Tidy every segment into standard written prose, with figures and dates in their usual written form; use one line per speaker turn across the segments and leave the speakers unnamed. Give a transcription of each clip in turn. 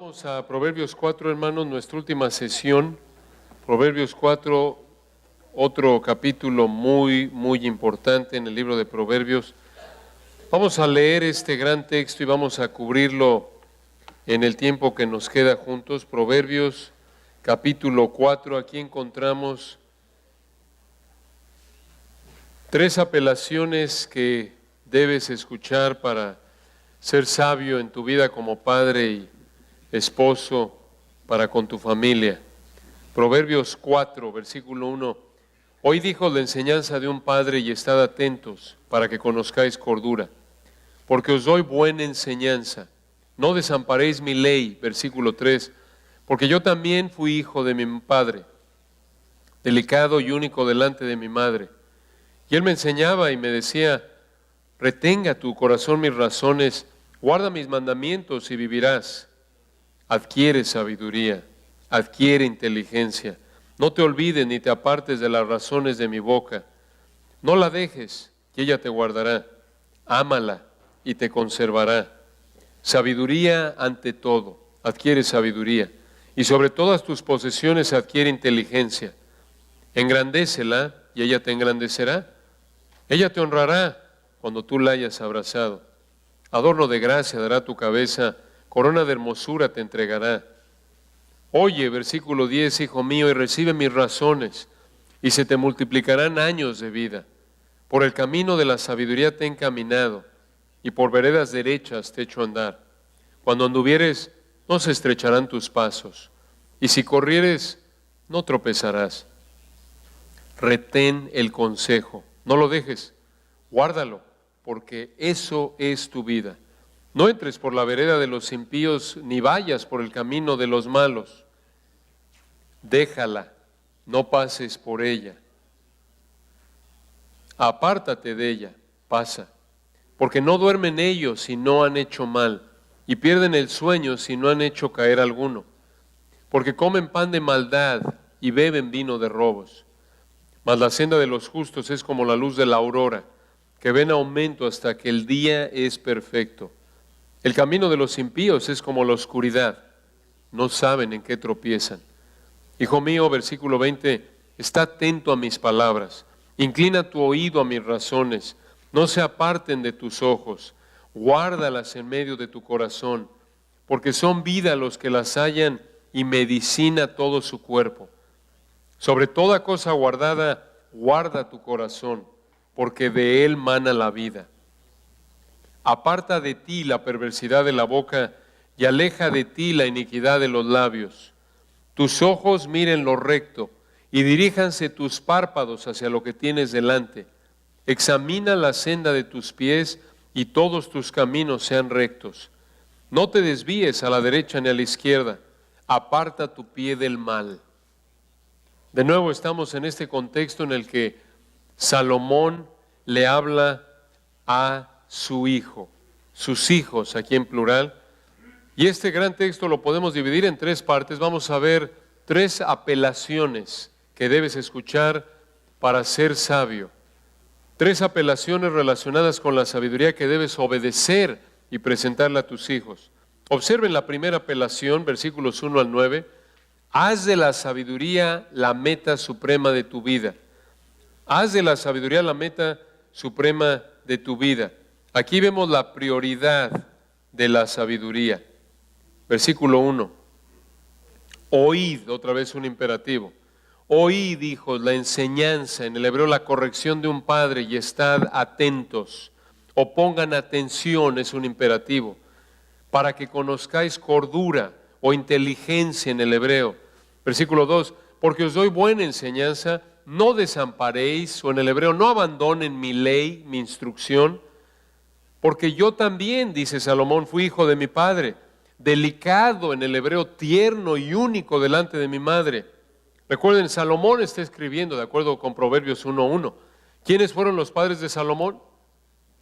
Vamos a Proverbios 4, hermanos, nuestra última sesión. Proverbios 4, otro capítulo muy importante en el libro de Proverbios. Vamos a leer este gran texto y vamos a cubrirlo en el tiempo que nos queda juntos. Proverbios capítulo 4, aquí encontramos tres apelaciones que debes escuchar para ser sabio en tu vida como padre y esposo para con tu familia. Proverbios 4, versículo 1. Hoy dijo la enseñanza de un padre y estad atentos para que conozcáis cordura, porque os doy buena enseñanza. No desamparéis mi ley, versículo 3, porque yo también fui hijo de mi padre, delicado y único delante de mi madre. Y él me enseñaba y me decía, retenga tu corazón mis razones, guarda mis mandamientos y vivirás. Adquiere sabiduría, adquiere inteligencia. No te olvides ni te apartes de las razones de mi boca. No la dejes, y ella te guardará. Ámala y te conservará. Sabiduría ante todo, adquiere sabiduría. Y sobre todas tus posesiones adquiere inteligencia. Engrandécela y ella te engrandecerá. Ella te honrará cuando tú la hayas abrazado. Adorno de gracia dará tu cabeza, corona de hermosura te entregará. Oye, versículo 10, hijo mío, y recibe mis razones, y se te multiplicarán años de vida. Por el camino de la sabiduría te he encaminado, y por veredas derechas te he hecho andar. Cuando anduvieres, no se estrecharán tus pasos, y si corrieres, no tropezarás. Retén el consejo, no lo dejes, guárdalo, porque eso es tu vida. No entres por la vereda de los impíos, ni vayas por el camino de los malos. Déjala, no pases por ella. Apártate de ella, pasa. Porque no duermen ellos si no han hecho mal, y pierden el sueño si no han hecho caer alguno. Porque comen pan de maldad y beben vino de robos. Mas la senda de los justos es como la luz de la aurora, que ven aumento hasta que el día es perfecto. El camino de los impíos es como la oscuridad, no saben en qué tropiezan. Hijo mío, versículo 20, está atento a mis palabras, inclina tu oído a mis razones, no se aparten de tus ojos, guárdalas en medio de tu corazón, porque son vida los que las hallan y medicina todo su cuerpo. Sobre toda cosa guardada, guarda tu corazón, porque de él mana la vida. Aparta de ti la perversidad de la boca y aleja de ti la iniquidad de los labios. Tus ojos miren lo recto y diríjanse tus párpados hacia lo que tienes delante. Examina la senda de tus pies y todos tus caminos sean rectos. No te desvíes a la derecha ni a la izquierda. Aparta tu pie del mal. De nuevo estamos en este contexto en el que Salomón le habla a su hijo, sus hijos, aquí en plural. Y este gran texto lo podemos dividir en tres partes. Vamos a ver tres apelaciones que debes escuchar para ser sabio. Tres apelaciones relacionadas con la sabiduría que debes obedecer y presentarle a tus hijos. Observen la primera apelación, versículos 1 al 9. Haz de la sabiduría la meta suprema de tu vida. Haz de la sabiduría la meta suprema de tu vida. Aquí vemos la prioridad de la sabiduría. Versículo 1. Oíd, otra vez un imperativo. Oíd, hijos, la enseñanza, en el hebreo la corrección de un padre, y estad atentos. O pongan atención, es un imperativo. Para que conozcáis cordura o inteligencia en el hebreo. Versículo 2. Porque os doy buena enseñanza, no desamparéis, o en el hebreo, no abandonen mi ley, mi instrucción. Porque yo también, dice Salomón, fui hijo de mi padre, delicado en el hebreo, tierno y único delante de mi madre. Recuerden, Salomón está escribiendo, de acuerdo con Proverbios 1:1. ¿Quiénes fueron los padres de Salomón?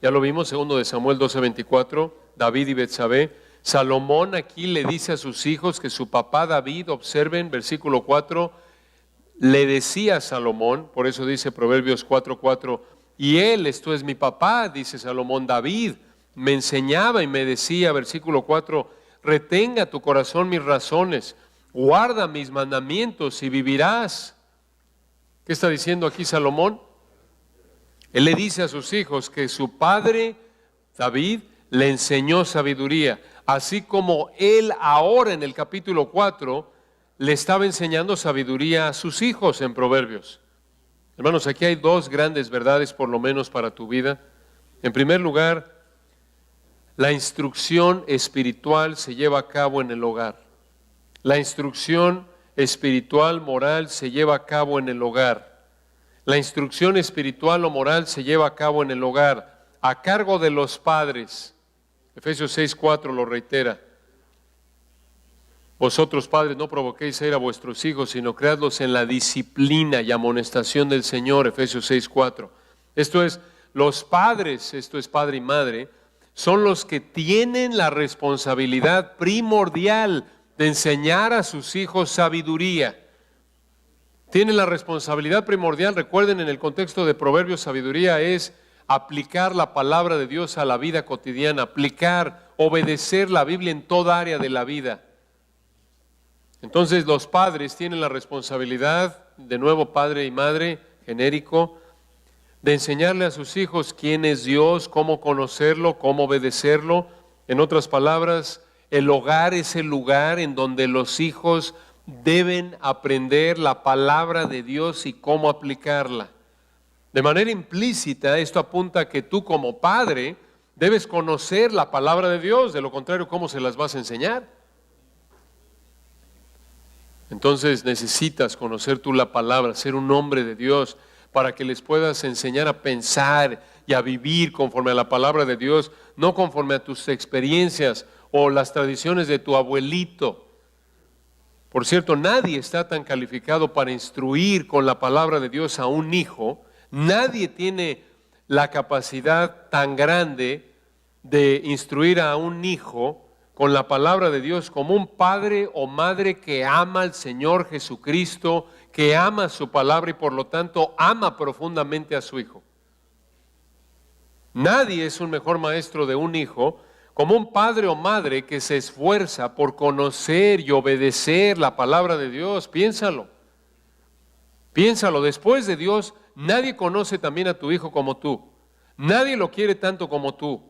Ya lo vimos, segundo de Samuel 12:24, David y Betsabé. Salomón aquí le dice a sus hijos que su papá David, observen, versículo 4, le decía a Salomón, por eso dice Proverbios 4:4, y él, esto es mi papá, dice Salomón, David, me enseñaba y me decía, versículo 4, retenga tu corazón mis razones, guarda mis mandamientos y vivirás. ¿Qué está diciendo aquí Salomón? Él le dice a sus hijos que su padre David le enseñó sabiduría, así como él ahora en el capítulo 4 le estaba enseñando sabiduría a sus hijos en Proverbios. Hermanos, aquí hay dos grandes verdades por lo menos para tu vida. En primer lugar, la instrucción espiritual se lleva a cabo en el hogar. La instrucción espiritual, moral, se lleva a cabo en el hogar. La instrucción espiritual o moral se lleva a cabo en el hogar, a cargo de los padres. Efesios 6:4 lo reitera. Vosotros, padres, no provoquéis a ir a vuestros hijos, sino creadlos en la disciplina y amonestación del Señor. Efesios 6:4. Esto es, los padres, esto es padre y madre, son los que tienen la responsabilidad primordial de enseñar a sus hijos sabiduría. Tienen la responsabilidad primordial, recuerden en el contexto de Proverbios, sabiduría es aplicar la palabra de Dios a la vida cotidiana, aplicar, obedecer la Biblia en toda área de la vida. Entonces los padres tienen la responsabilidad, de nuevo padre y madre, genérico, de enseñarle a sus hijos quién es Dios, cómo conocerlo, cómo obedecerlo. En otras palabras, el hogar es el lugar en donde los hijos deben aprender la palabra de Dios y cómo aplicarla. De manera implícita, esto apunta a que tú como padre debes conocer la palabra de Dios, de lo contrario, ¿cómo se las vas a enseñar? Entonces necesitas conocer tú la palabra, ser un hombre de Dios, para que les puedas enseñar a pensar y a vivir conforme a la palabra de Dios, no conforme a tus experiencias o las tradiciones de tu abuelito. Por cierto, nadie está tan calificado para instruir con la palabra de Dios a un hijo. Nadie tiene la capacidad tan grande de instruir a un hijo con la palabra de Dios como un padre o madre que ama al Señor Jesucristo, que ama su palabra y por lo tanto ama profundamente a su hijo. Nadie es un mejor maestro de un hijo como un padre o madre que se esfuerza por conocer y obedecer la palabra de Dios. Piénsalo. Piénsalo. Después de Dios, nadie conoce también a tu hijo como tú. Nadie lo quiere tanto como tú.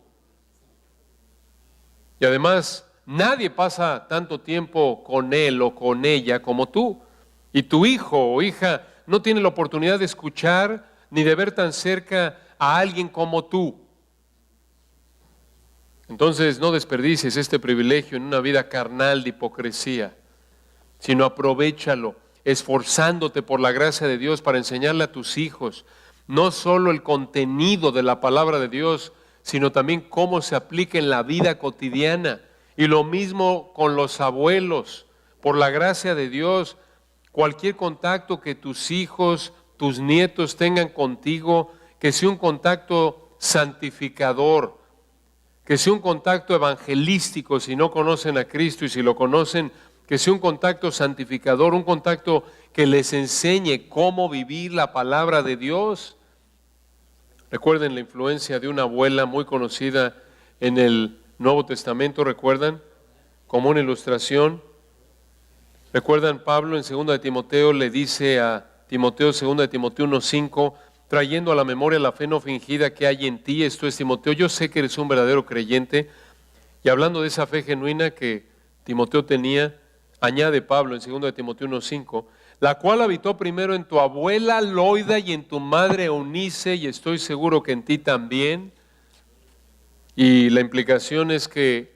Y además, nadie pasa tanto tiempo con él o con ella como tú. Y tu hijo o hija no tiene la oportunidad de escuchar ni de ver tan cerca a alguien como tú. Entonces no desperdicies este privilegio en una vida carnal de hipocresía, sino aprovéchalo, esforzándote por la gracia de Dios para enseñarle a tus hijos no solo el contenido de la palabra de Dios, sino también cómo se aplica en la vida cotidiana. Y lo mismo con los abuelos, por la gracia de Dios, cualquier contacto que tus hijos, tus nietos tengan contigo, que sea un contacto santificador, que sea un contacto evangelístico si no conocen a Cristo, y si lo conocen, que sea un contacto santificador, un contacto que les enseñe cómo vivir la palabra de Dios. Recuerden la influencia de una abuela muy conocida en el Nuevo Testamento, ¿recuerdan? Como una ilustración. ¿Recuerdan? Pablo en 2 de Timoteo le dice a Timoteo, 2 de Timoteo 1:5, trayendo a la memoria la fe no fingida que hay en ti. Esto es, Timoteo, yo sé que eres un verdadero creyente. Y hablando de esa fe genuina que Timoteo tenía, añade Pablo en 2 de Timoteo 1:5, la cual habitó primero en tu abuela Loida y en tu madre Eunice, y estoy seguro que en ti también. Y la implicación es que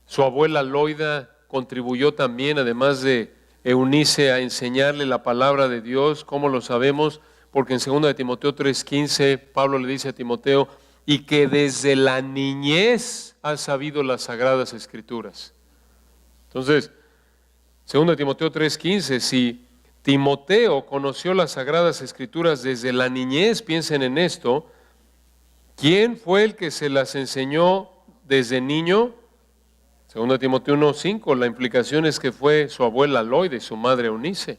su abuela Loida contribuyó también, además de Eunice, a enseñarle la palabra de Dios. ¿Cómo lo sabemos? Porque en 2 de Timoteo 3:15, Pablo le dice a Timoteo, y que desde la niñez has sabido las sagradas escrituras. Entonces, 2 de Timoteo 3:15, si Timoteo conoció las sagradas escrituras desde la niñez, piensen en esto, ¿quién fue el que se las enseñó desde niño? 2 de Timoteo 1:5, la implicación es que fue su abuela Loida y su madre Eunice,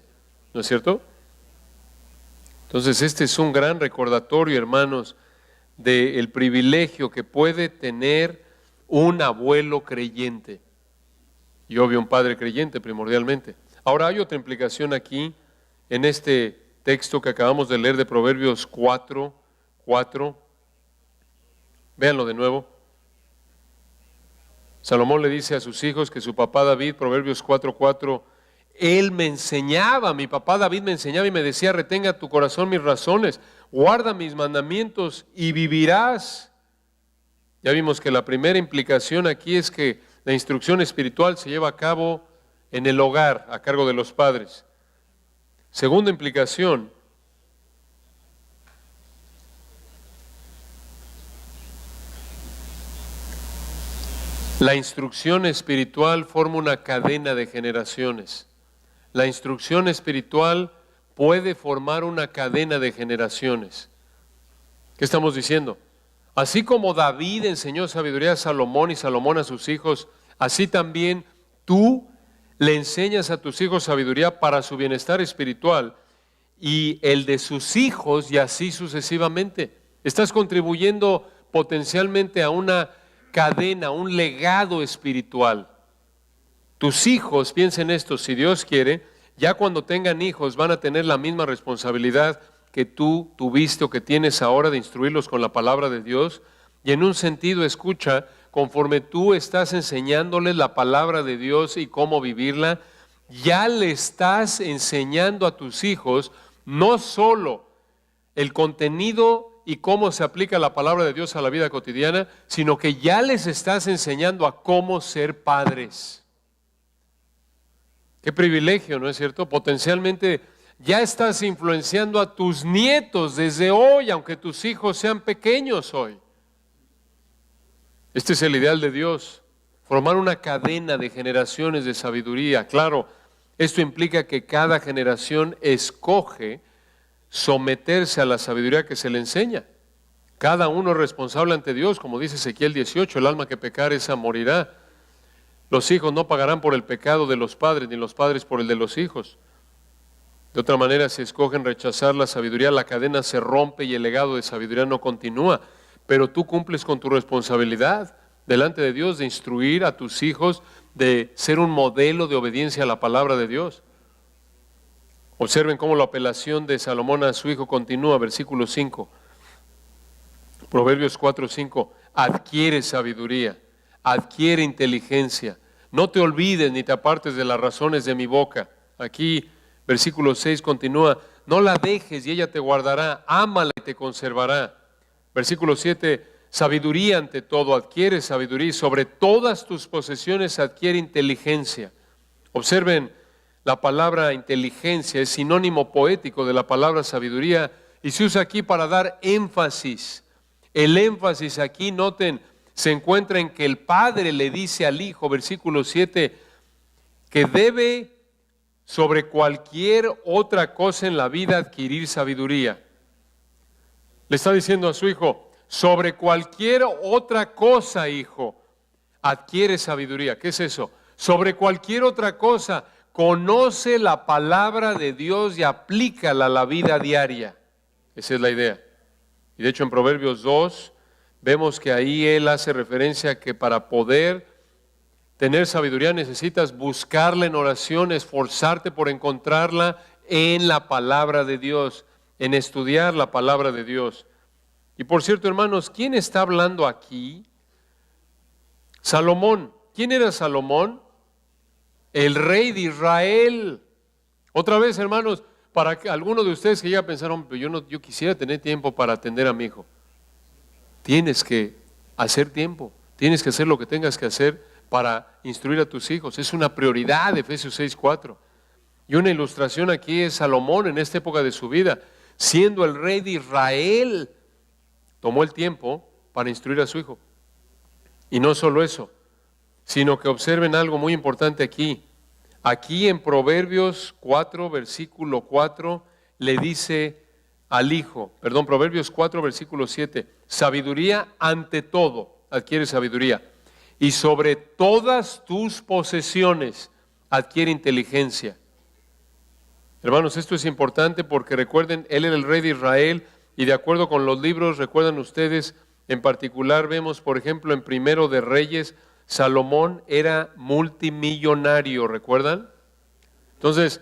¿no es cierto? Entonces este es un gran recordatorio, hermanos, del privilegio que puede tener un abuelo creyente. y obvio un padre creyente primordialmente. Ahora hay otra implicación aquí en este texto que acabamos de leer de Proverbios 4:4. Véanlo de nuevo. Salomón le dice a sus hijos que su papá David, Proverbios 4:4, él me enseñaba, mi papá David me enseñaba y me decía, retenga tu corazón mis razones, guarda mis mandamientos y vivirás. Ya vimos que la primera implicación aquí es que la instrucción espiritual se lleva a cabo en el hogar, a cargo de los padres. Segunda implicación, la instrucción espiritual forma una cadena de generaciones. La instrucción espiritual puede formar una cadena de generaciones. ¿Qué estamos diciendo? Así como David enseñó sabiduría a Salomón y Salomón a sus hijos, así también tú le enseñas a tus hijos sabiduría para su bienestar espiritual y el de sus hijos y así sucesivamente. Estás contribuyendo potencialmente a una cadena, un legado espiritual. Tus hijos, piensen esto, si Dios quiere, ya cuando tengan hijos van a tener la misma responsabilidad que tú tuviste o que tienes ahora de instruirlos con la palabra de Dios. Y en un sentido, escucha, conforme tú estás enseñándoles la palabra de Dios y cómo vivirla, ya le estás enseñando a tus hijos no solo el contenido y cómo se aplica la palabra de Dios a la vida cotidiana, sino que ya les estás enseñando a cómo ser padres. Qué privilegio, ¿no es cierto? Potencialmente ya estás influenciando a tus nietos desde hoy, aunque tus hijos sean pequeños hoy. Este es el ideal de Dios, formar una cadena de generaciones de sabiduría. Claro, esto implica que cada generación escoge someterse a la sabiduría que se le enseña. Cada uno es responsable ante Dios, como dice Ezequiel 18, el alma que pecare esa morirá. Los hijos no pagarán por el pecado de los padres, ni los padres por el de los hijos. De otra manera, si escogen rechazar la sabiduría, la cadena se rompe y el legado de sabiduría no continúa. Pero tú cumples con tu responsabilidad delante de Dios de instruir a tus hijos, de ser un modelo de obediencia a la palabra de Dios. Observen cómo la apelación de Salomón a su hijo continúa, versículo 5. Proverbios 4:5, adquiere sabiduría, adquiere inteligencia, no te olvides ni te apartes de las razones de mi boca. Aquí, versículo 6 continúa, no la dejes y ella te guardará, ámala y te conservará. Versículo 7, sabiduría ante todo, adquiere sabiduría y sobre todas tus posesiones adquiere inteligencia. Observen, la palabra inteligencia es sinónimo poético de la palabra sabiduría y se usa aquí para dar énfasis. El énfasis aquí, noten, se encuentra en que el padre le dice al hijo, versículo 7, que debe sobre cualquier otra cosa en la vida adquirir sabiduría. Le está diciendo a su hijo, sobre cualquier otra cosa, hijo, adquiere sabiduría. ¿Qué es eso? Sobre cualquier otra cosa, conoce la palabra de Dios y aplícala a la vida diaria. Esa es la idea. Y de hecho en Proverbios 2 vemos que ahí él hace referencia a que para poder tener sabiduría necesitas buscarla en oración, esforzarte por encontrarla en la palabra de Dios, en estudiar la palabra de Dios. Y por cierto, hermanos, ¿quién está hablando aquí? Salomón. ¿Quién era Salomón? El rey de Israel. Otra vez, hermanos, para que alguno de ustedes que llega a pensar, hombre, yo quisiera tener tiempo para atender a mi hijo. Tienes que hacer tiempo, tienes que hacer lo que tengas que hacer para instruir a tus hijos. Es una prioridad, Efesios 6:4. Y una ilustración aquí es Salomón en esta época de su vida, siendo el rey de Israel, tomó el tiempo para instruir a su hijo. Y no solo eso, sino que observen algo muy importante aquí. Aquí en Proverbios 4, versículo 4, le dice al hijo, Proverbios 4, versículo 7, sabiduría ante todo, adquiere sabiduría, y sobre todas tus posesiones adquiere inteligencia. Hermanos, esto es importante porque recuerden, él era el rey de Israel y de acuerdo con los libros, recuerdan ustedes, en particular vemos, por ejemplo, en Primero de Reyes, Salomón era multimillonario, ¿recuerdan? Entonces,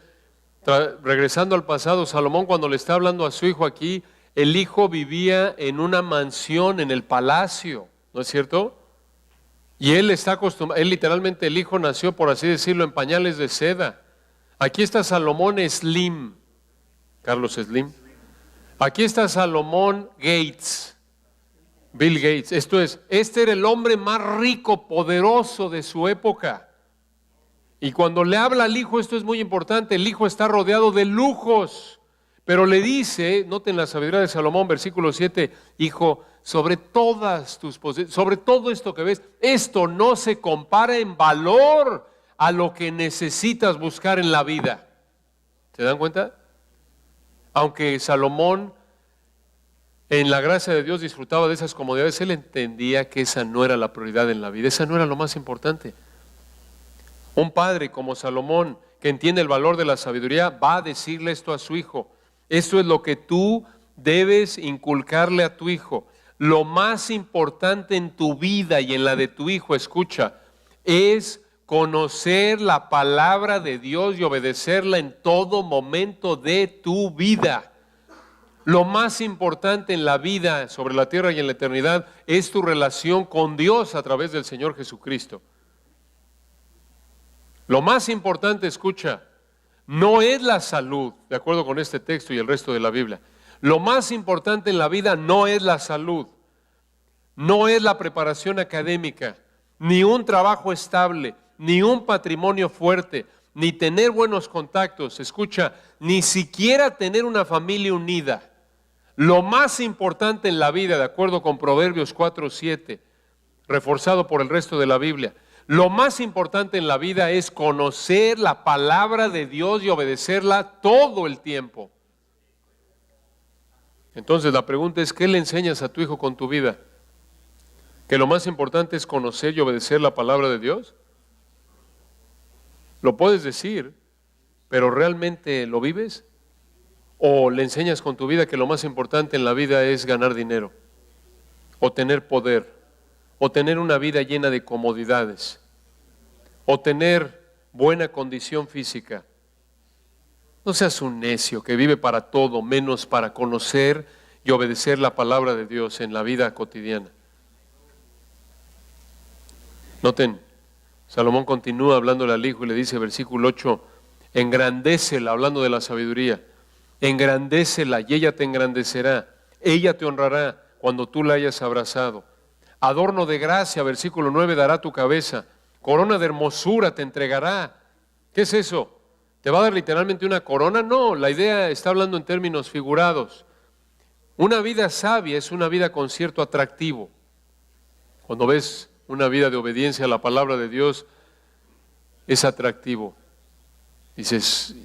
regresando al pasado, Salomón cuando le está hablando a su hijo aquí, el hijo vivía en una mansión en el palacio, ¿no es cierto? Y él está acostumbrado, él literalmente el hijo nació, por así decirlo, en pañales de seda. Aquí está Salomón Slim, Carlos Slim. Aquí está Salomón Gates, Bill Gates. Esto es, este era el hombre más rico, poderoso de su época. Y cuando le habla al hijo, esto es muy importante, el hijo está rodeado de lujos, pero le dice, noten la sabiduría de Salomón, versículo 7, hijo, sobre todas tus posesiones, sobre todo esto que ves, esto no se compara en valor a lo que necesitas buscar en la vida. ¿Se dan cuenta? Aunque Salomón en la gracia de Dios disfrutaba de esas comodidades, él entendía que esa no era la prioridad en la vida, esa no era lo más importante. Un padre como Salomón, que entiende el valor de la sabiduría, va a decirle esto a su hijo. Esto es lo que tú debes inculcarle a tu hijo. Lo más importante en tu vida y en la de tu hijo, escucha, es conocer la palabra de Dios y obedecerla en todo momento de tu vida. Lo más importante en la vida, sobre la tierra y en la eternidad, es tu relación con Dios a través del Señor Jesucristo. Lo más importante, escucha, no es la salud, de acuerdo con este texto y el resto de la Biblia. Lo más importante en la vida no es la salud, no es la preparación académica, ni un trabajo estable, ni un patrimonio fuerte, ni tener buenos contactos, escucha, ni siquiera tener una familia unida. Lo más importante en la vida, de acuerdo con Proverbios 4:7, reforzado por el resto de la Biblia, lo más importante en la vida es conocer la palabra de Dios y obedecerla todo el tiempo. Entonces la pregunta es, ¿qué le enseñas a tu hijo con tu vida? ¿Que lo más importante es conocer y obedecer la palabra de Dios? Lo puedes decir, pero ¿realmente lo vives? ¿O le enseñas con tu vida que lo más importante en la vida es ganar dinero? ¿O tener poder? ¿O tener una vida llena de comodidades? ¿O tener buena condición física? No seas un necio que vive para todo menos para conocer y obedecer la palabra de Dios en la vida cotidiana. Noten, Salomón continúa hablándole al hijo y le dice, versículo 8, engrandécela, hablando de la sabiduría, engrandécela y ella te engrandecerá, ella te honrará cuando tú la hayas abrazado. Adorno de gracia, versículo 9, dará tu cabeza, corona de hermosura te entregará. ¿Qué es eso? ¿Te va a dar literalmente una corona? No, la idea está hablando en términos figurados. Una vida sabia es una vida con cierto atractivo. Cuando ves una vida de obediencia a la palabra de Dios, es atractivo. Dices,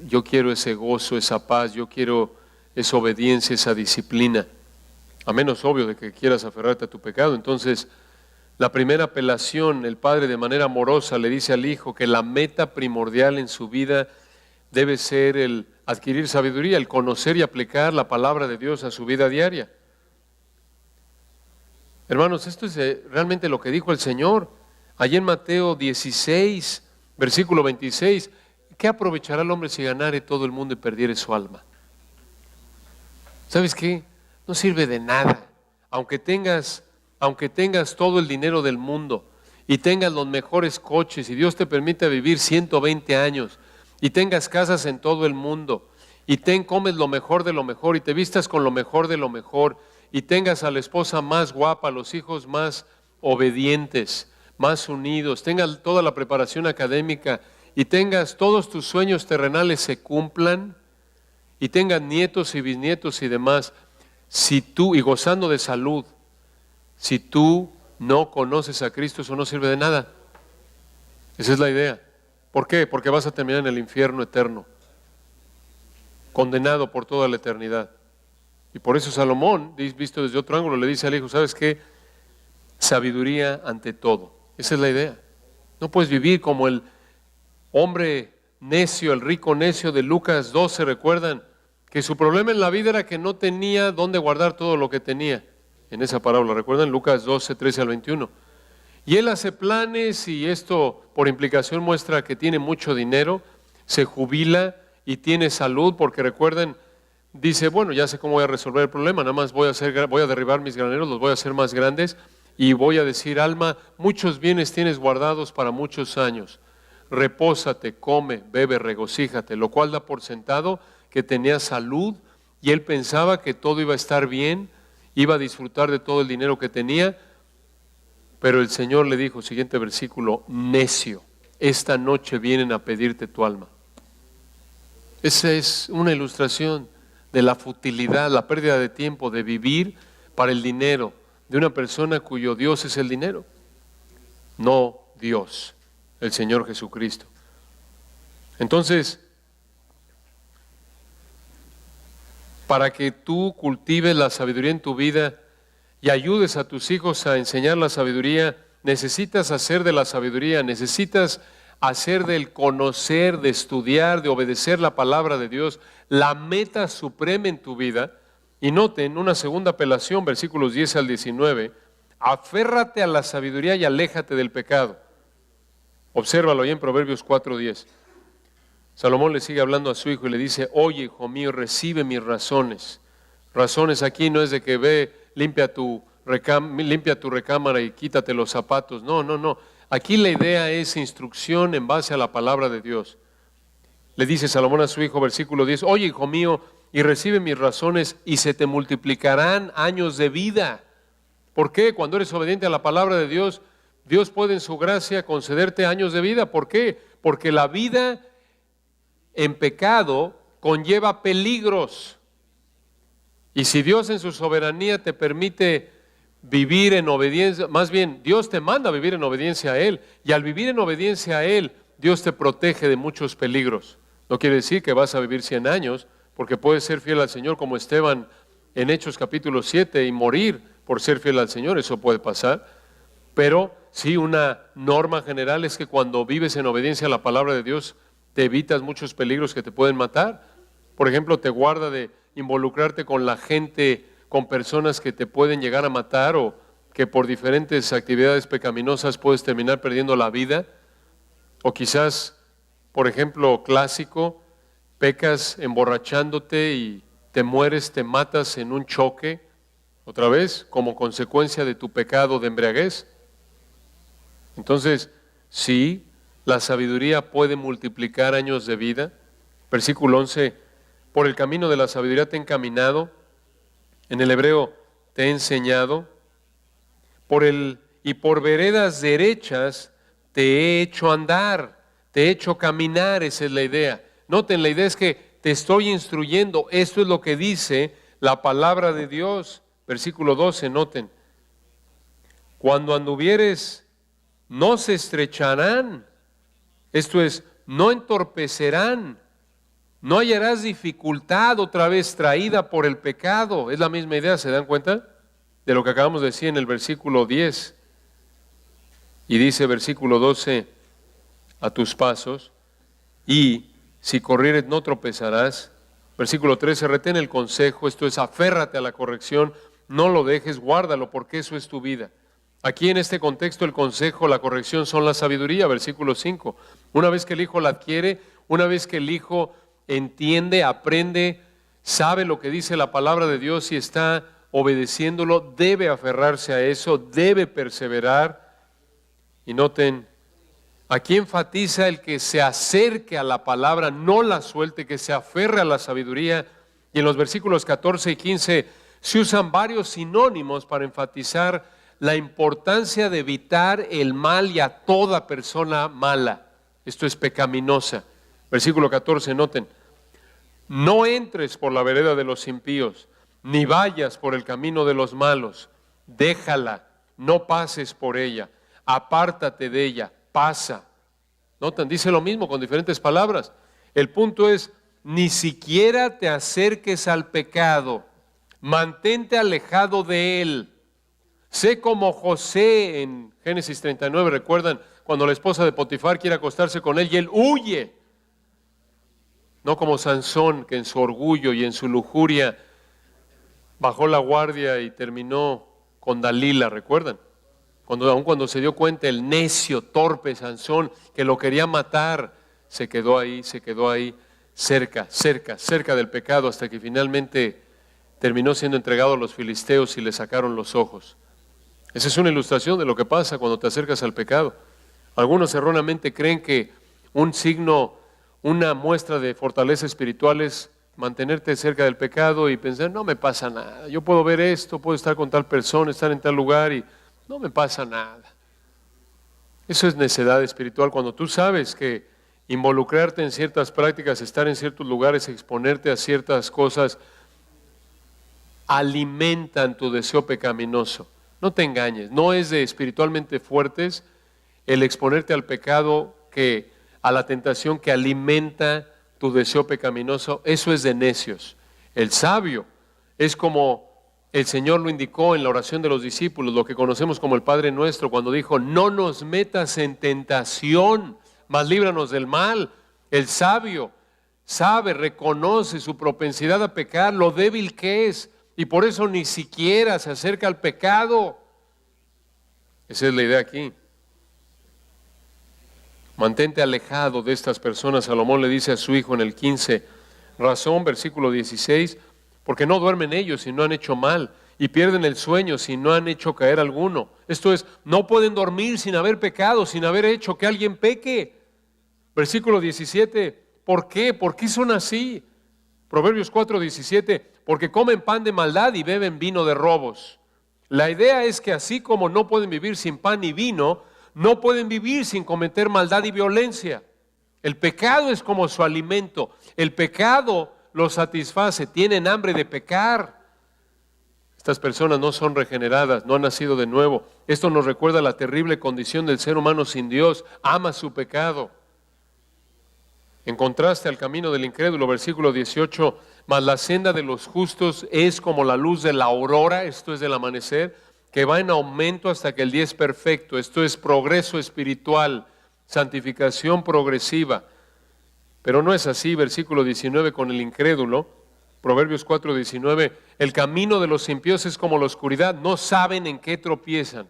yo quiero ese gozo, esa paz, yo quiero esa obediencia, esa disciplina. A menos obvio de que quieras aferrarte a tu pecado. Entonces, la primera apelación, el padre de manera amorosa le dice al hijo que la meta primordial en su vida debe ser el adquirir sabiduría, el conocer y aplicar la palabra de Dios a su vida diaria. Hermanos, esto es realmente lo que dijo el Señor. Allí en Mateo 16, versículo 26, ¿qué aprovechará el hombre si ganare todo el mundo y perdiere su alma? ¿Sabes qué? No sirve de nada, aunque tengas todo el dinero del mundo y tengas los mejores coches y Dios te permite vivir 120 años y tengas casas en todo el mundo y comes lo mejor de lo mejor y te vistas con lo mejor de lo mejor y tengas a la esposa más guapa, los hijos más obedientes, más unidos, tengas toda la preparación académica y tengas todos tus sueños terrenales se cumplan y tengas nietos y bisnietos y demás, si tú, y gozando de salud, si tú no conoces a Cristo, eso no sirve de nada. Esa es la idea. ¿Por qué? Porque vas a terminar en el infierno eterno, condenado por toda la eternidad. Y por eso Salomón, visto desde otro ángulo, le dice al hijo, ¿sabes qué? Sabiduría ante todo. Esa es la idea. No puedes vivir como el hombre necio, el rico necio de Lucas 12, ¿recuerdan? Que su problema en la vida era que no tenía dónde guardar todo lo que tenía. En esa parábola, ¿recuerdan? Lucas 12, 13 al 21. Y él hace planes y esto por implicación muestra que tiene mucho dinero, se jubila y tiene salud, porque recuerden, dice, bueno, ya sé cómo voy a resolver el problema, nada más voy a derribar mis graneros, los voy a hacer más grandes y voy a decir, alma, muchos bienes tienes guardados para muchos años, repósate, come, bebe, regocíjate, lo cual da por sentado que tenía salud y él pensaba que todo iba a estar bien, iba a disfrutar de todo el dinero que tenía, pero el Señor le dijo, siguiente versículo, necio, esta noche vienen a pedirte tu alma. Esa es una ilustración de la futilidad, la pérdida de tiempo de vivir para el dinero de una persona cuyo Dios es el dinero, no Dios, el Señor Jesucristo. Entonces, para que tú cultives la sabiduría en tu vida y ayudes a tus hijos a enseñar la sabiduría, necesitas hacer de la sabiduría, necesitas hacer del conocer, de estudiar, de obedecer la palabra de Dios, la meta suprema en tu vida. Y noten una segunda apelación, versículos 10 al 19, aférrate a la sabiduría y aléjate del pecado. Obsérvalo ahí en Proverbios 4:10. Salomón le sigue hablando a su hijo y le dice, oye, hijo mío, recibe mis razones. Razones aquí no es de que ve, limpia tu recámara y quítate los zapatos. No, no, no. Aquí la idea es instrucción en base a la palabra de Dios. Le dice Salomón a su hijo, versículo 10, oye, hijo mío, y recibe mis razones y se te multiplicarán años de vida. ¿Por qué? Cuando eres obediente a la palabra de Dios, Dios puede en su gracia concederte años de vida. ¿Por qué? Porque la vida en pecado conlleva peligros. Y si Dios en su soberanía te permite vivir en obediencia, más bien Dios te manda a vivir en obediencia a Él, y al vivir en obediencia a Él, Dios te protege de muchos peligros. No quiere decir que vas a vivir 100 años, porque puedes ser fiel al Señor como Esteban en Hechos capítulo 7 y morir por ser fiel al Señor, eso puede pasar. Pero sí, una norma general es que cuando vives en obediencia a la palabra de Dios, te evitas muchos peligros que te pueden matar. Por ejemplo, te guarda de involucrarte con la gente, con personas que te pueden llegar a matar o que por diferentes actividades pecaminosas puedes terminar perdiendo la vida. O quizás, por ejemplo, clásico, pecas emborrachándote y te mueres, te matas en un choque, otra vez, como consecuencia de tu pecado de embriaguez. Entonces, sí, la sabiduría puede multiplicar años de vida. Versículo 11, por el camino de la sabiduría te he encaminado, en el hebreo te he enseñado, y por veredas derechas te he hecho andar, te he hecho caminar, esa es la idea. Noten, la idea es que te estoy instruyendo, esto es lo que dice la palabra de Dios. Versículo 12, noten, cuando anduvieres no se estrecharán, esto es, no entorpecerán, no hallarás dificultad otra vez traída por el pecado. Es la misma idea, ¿se dan cuenta? De lo que acabamos de decir en el versículo 10. Y dice versículo 12, a tus pasos, y si corrieres no tropezarás. Versículo 13, retén el consejo, esto es, aférrate a la corrección, no lo dejes, guárdalo, porque eso es tu vida. Aquí en este contexto el consejo, la corrección son la sabiduría, versículo 5. Una vez que el hijo la adquiere, una vez que el hijo entiende, aprende, sabe lo que dice la palabra de Dios y está obedeciéndolo, debe aferrarse a eso, debe perseverar. Y noten, aquí enfatiza el que se acerque a la palabra, no la suelte, que se aferre a la sabiduría. Y en los versículos 14 y 15 se usan varios sinónimos para enfatizar la importancia de evitar el mal y a toda persona mala. Esto es pecaminosa. Versículo 14, noten, no entres por la vereda de los impíos, ni vayas por el camino de los malos, déjala, no pases por ella, apártate de ella, pasa. Noten, dice lo mismo con diferentes palabras. El punto es, ni siquiera te acerques al pecado, mantente alejado de él. Sé como José en Génesis 39, recuerdan cuando la esposa de Potifar quiere acostarse con él y él huye. No como Sansón, que en su orgullo y en su lujuria bajó la guardia y terminó con Dalila, ¿recuerdan? Aun cuando se dio cuenta el necio, torpe Sansón, que lo quería matar, se quedó ahí, cerca del pecado, hasta que finalmente terminó siendo entregado a los filisteos y le sacaron los ojos. Esa es una ilustración de lo que pasa cuando te acercas al pecado. Algunos erróneamente creen que un signo, una muestra de fortaleza espiritual es mantenerte cerca del pecado y pensar, no me pasa nada, yo puedo ver esto, puedo estar con tal persona, estar en tal lugar y no me pasa nada. Eso es necedad espiritual. Cuando tú sabes que involucrarte en ciertas prácticas, estar en ciertos lugares, exponerte a ciertas cosas, alimentan tu deseo pecaminoso. No te engañes, no es de espiritualmente fuertes el exponerte al pecado, a la tentación que alimenta tu deseo pecaminoso. Eso es de necios. El sabio es como el Señor lo indicó en la oración de los discípulos, lo que conocemos como el Padre Nuestro, cuando dijo, no nos metas en tentación, mas líbranos del mal. El sabio sabe, reconoce su propensidad a pecar, lo débil que es, y por eso ni siquiera se acerca al pecado. Esa es la idea aquí. Mantente alejado de estas personas. Salomón le dice a su hijo en el 15, razón, versículo 16, porque no duermen ellos si no han hecho mal, y pierden el sueño si no han hecho caer alguno. Esto es, no pueden dormir sin haber pecado, sin haber hecho que alguien peque. Versículo 17, ¿por qué? ¿Por qué son así? Proverbios 4:17, porque comen pan de maldad y beben vino de robos. La idea es que así como no pueden vivir sin pan y vino, no pueden vivir sin cometer maldad y violencia. El pecado es como su alimento. El pecado los satisface, tienen hambre de pecar. Estas personas no son regeneradas, no han nacido de nuevo. Esto nos recuerda la terrible condición del ser humano sin Dios. Ama su pecado. En contraste al camino del incrédulo, versículo 18, mas la senda de los justos es como la luz de la aurora, esto es del amanecer, que va en aumento hasta que el día es perfecto. Esto es progreso espiritual, santificación progresiva. Pero no es así, versículo 19, con el incrédulo. Proverbios 4:19, el camino de los impíos es como la oscuridad, no saben en qué tropiezan.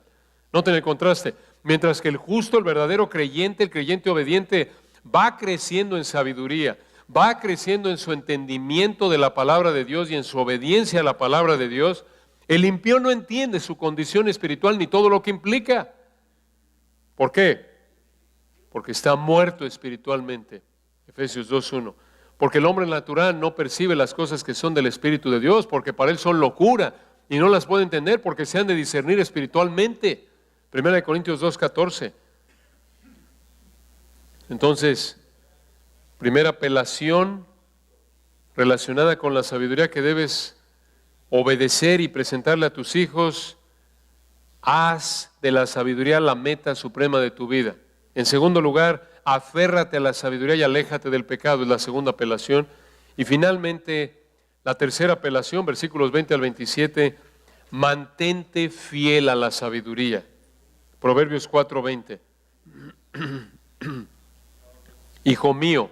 Noten el contraste. Mientras que el justo, el verdadero creyente, el creyente obediente, va creciendo en sabiduría, va creciendo en su entendimiento de la palabra de Dios y en su obediencia a la palabra de Dios, el impío no entiende su condición espiritual ni todo lo que implica. ¿Por qué? Porque está muerto espiritualmente. Efesios 2:1. Porque el hombre natural no percibe las cosas que son del Espíritu de Dios, porque para él son locura y no las puede entender porque se han de discernir espiritualmente. 1 Corintios 2:14. Entonces, primera apelación relacionada con la sabiduría que debes obedecer y presentarle a tus hijos, haz de la sabiduría la meta suprema de tu vida. En segundo lugar, aférrate a la sabiduría y aléjate del pecado, es la segunda apelación. Y finalmente, la tercera apelación, versículos 20 al 27, mantente fiel a la sabiduría. Proverbios 4:20. Hijo mío,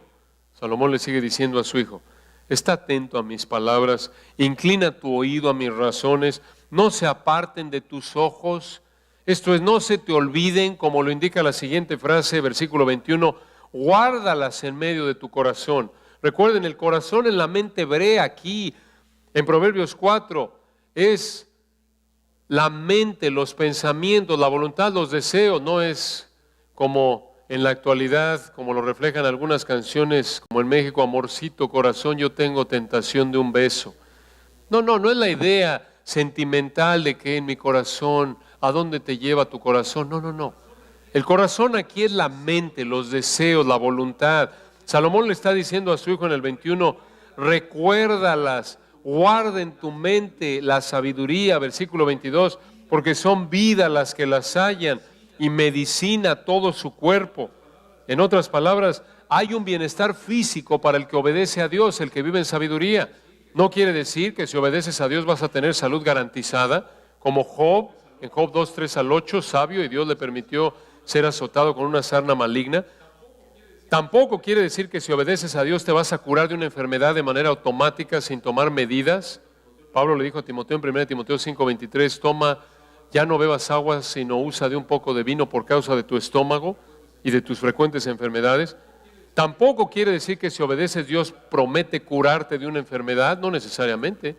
Salomón le sigue diciendo a su hijo, está atento a mis palabras, inclina tu oído a mis razones, no se aparten de tus ojos, esto es, no se te olviden, como lo indica la siguiente frase, versículo 21, guárdalas en medio de tu corazón. Recuerden, el corazón en la mente hebrea aquí, en Proverbios 4, es la mente, los pensamientos, la voluntad, los deseos, no es como en la actualidad, como lo reflejan algunas canciones, como en México, amorcito corazón, yo tengo tentación de un beso. No es la idea sentimental de que en mi corazón, ¿a dónde te lleva tu corazón? No. El corazón aquí es la mente, los deseos, la voluntad. Salomón le está diciendo a su hijo en el 21, recuérdalas, guarda en tu mente la sabiduría, versículo 22, porque son vida las que las hallan y medicina todo su cuerpo. En otras palabras, hay un bienestar físico para el que obedece a Dios, el que vive en sabiduría. No quiere decir que si obedeces a Dios vas a tener salud garantizada, como Job, en Job 2:3 al 8, sabio, y Dios le permitió ser azotado con una sarna maligna. Tampoco quiere decir que si obedeces a Dios te vas a curar de una enfermedad de manera automática sin tomar medidas. Pablo le dijo a Timoteo en 1 Timoteo 5:23, toma ya no bebas agua, sino usa de un poco de vino por causa de tu estómago y de tus frecuentes enfermedades. Tampoco quiere decir que si obedeces Dios promete curarte de una enfermedad, no necesariamente.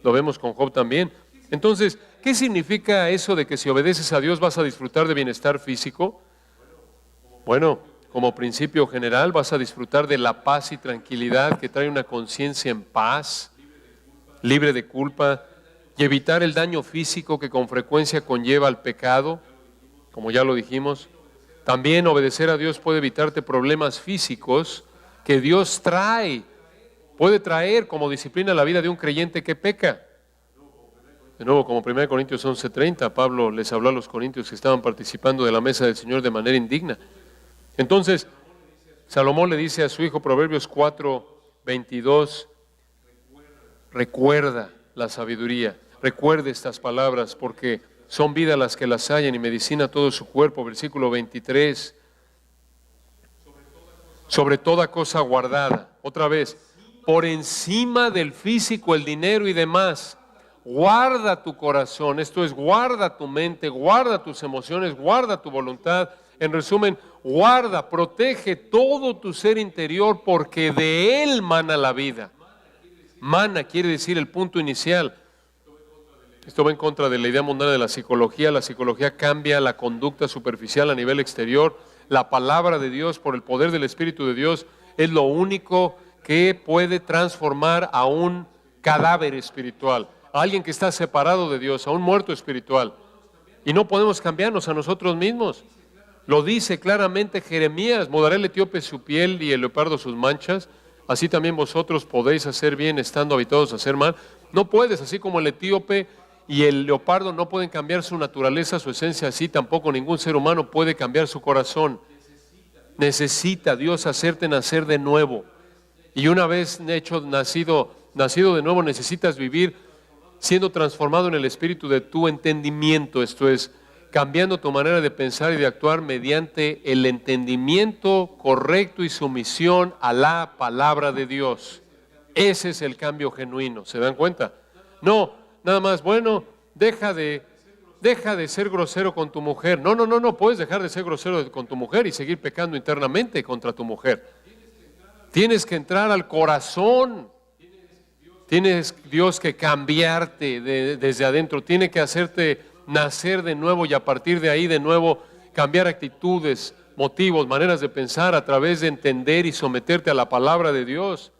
Lo vemos con Job también. Entonces, ¿qué significa eso de que si obedeces a Dios vas a disfrutar de bienestar físico? Bueno, como principio general vas a disfrutar de la paz y tranquilidad que trae una conciencia en paz, libre de culpa, y evitar el daño físico que con frecuencia conlleva al pecado, como ya lo dijimos. También obedecer a Dios puede evitarte problemas físicos que Dios puede traer como disciplina a la vida de un creyente que peca. De nuevo, como 1 Corintios 11:30, Pablo les habló a los corintios que estaban participando de la mesa del Señor de manera indigna. Entonces, Salomón le dice a su hijo, Proverbios 4:22, recuerda la sabiduría, recuerde estas palabras, porque son vida las que las hallan y medicina todo su cuerpo. Versículo 23, sobre toda cosa guardada. Otra vez, por encima del físico, el dinero y demás, guarda tu corazón, esto es, guarda tu mente, guarda tus emociones, guarda tu voluntad. En resumen, guarda, protege todo tu ser interior, porque de él mana la vida. Mana quiere decir el punto inicial. Esto va en contra de la idea mundana de la psicología. La psicología cambia la conducta superficial a nivel exterior. La palabra de Dios, por el poder del Espíritu de Dios, es lo único que puede transformar a un cadáver espiritual, a alguien que está separado de Dios, a un muerto espiritual. Y no podemos cambiarnos a nosotros mismos. Lo dice claramente Jeremías: mudará el etíope su piel y el leopardo sus manchas. Así también vosotros podéis hacer bien estando habituados a hacer mal. No puedes, así como el etíope y el leopardo no pueden cambiar su naturaleza, su esencia, así tampoco ningún ser humano puede cambiar su corazón. Necesita Dios hacerte nacer de nuevo. Y una vez nacido de nuevo, necesitas vivir siendo transformado en el espíritu de tu entendimiento, esto es, cambiando tu manera de pensar y de actuar mediante el entendimiento correcto y sumisión a la palabra de Dios. Ese es el cambio genuino, ¿se dan cuenta? No, nada más, bueno, deja de ser grosero con tu mujer. No, puedes dejar de ser grosero con tu mujer y seguir pecando internamente contra tu mujer. Tienes que entrar al corazón. Tienes Dios que cambiarte desde adentro, tiene que hacerte nacer de nuevo y a partir de ahí de nuevo cambiar actitudes, motivos, maneras de pensar a través de entender y someterte a la palabra de Dios.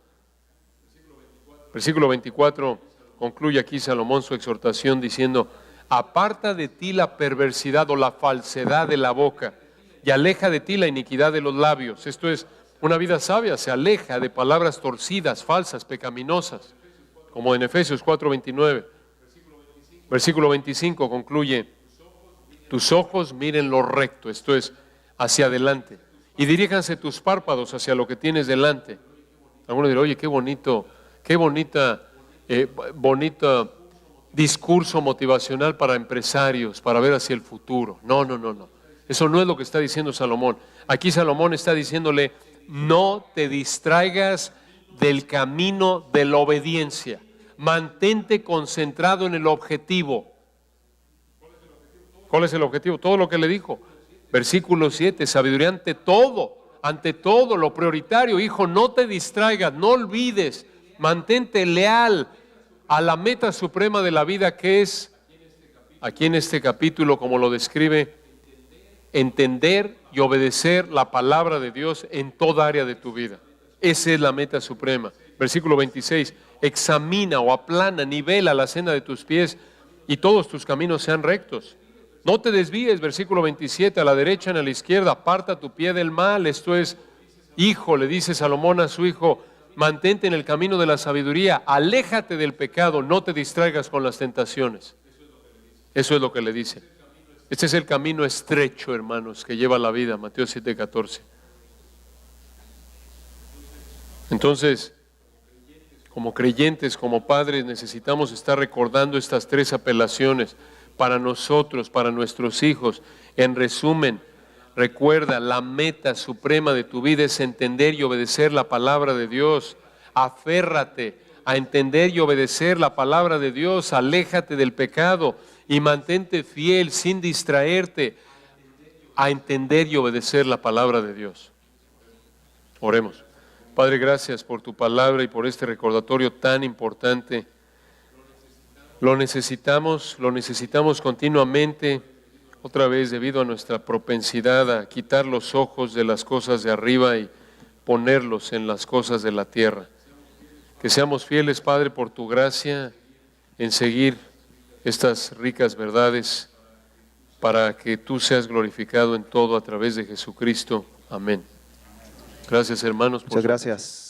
Versículo 24, concluye aquí Salomón su exhortación diciendo: aparta de ti la perversidad o la falsedad de la boca y aleja de ti la iniquidad de los labios. Esto es, una vida sabia se aleja de palabras torcidas, falsas, pecaminosas, como en Efesios 4:29. Versículo 25 concluye: tus ojos miren lo recto, esto es, hacia adelante, y diríjanse tus párpados hacia lo que tienes delante. Algunos dirán: oye, qué bonito discurso motivacional para empresarios, para ver hacia el futuro. No. Eso no es lo que está diciendo Salomón. Aquí Salomón está diciéndole: no te distraigas del camino de la obediencia. Mantente concentrado en el objetivo. ¿Cuál es el objetivo? Todo lo que le dijo. Versículo 7, sabiduría ante todo, lo prioritario. Hijo, no te distraigas, no olvides, mantente leal a la meta suprema de la vida, que es, aquí en este capítulo, como lo describe, entender y obedecer la palabra de Dios en toda área de tu vida. Esa es la meta suprema. Versículo 26, examina o aplana, nivela la senda de tus pies y todos tus caminos sean rectos. No te desvíes, versículo 27, a la derecha ni a la izquierda, aparta tu pie del mal. Esto es, hijo, le dice Salomón a su hijo, mantente en el camino de la sabiduría, aléjate del pecado, no te distraigas con las tentaciones. Eso es lo que le dice. Este es el camino estrecho, hermanos, que lleva la vida, Mateo 7:14. Entonces, como creyentes, como padres, necesitamos estar recordando estas tres apelaciones para nosotros, para nuestros hijos. En resumen, recuerda, la meta suprema de tu vida es entender y obedecer la palabra de Dios. Aférrate a entender y obedecer la palabra de Dios. Aléjate del pecado y mantente fiel sin distraerte a entender y obedecer la palabra de Dios. Oremos. Padre, gracias por tu palabra y por este recordatorio tan importante. Lo necesitamos continuamente, otra vez debido a nuestra propensidad a quitar los ojos de las cosas de arriba y ponerlos en las cosas de la tierra. Que seamos fieles, Padre, por tu gracia en seguir estas ricas verdades para que tú seas glorificado en todo a través de Jesucristo. Amén. Gracias, hermanos.
Muchas gracias.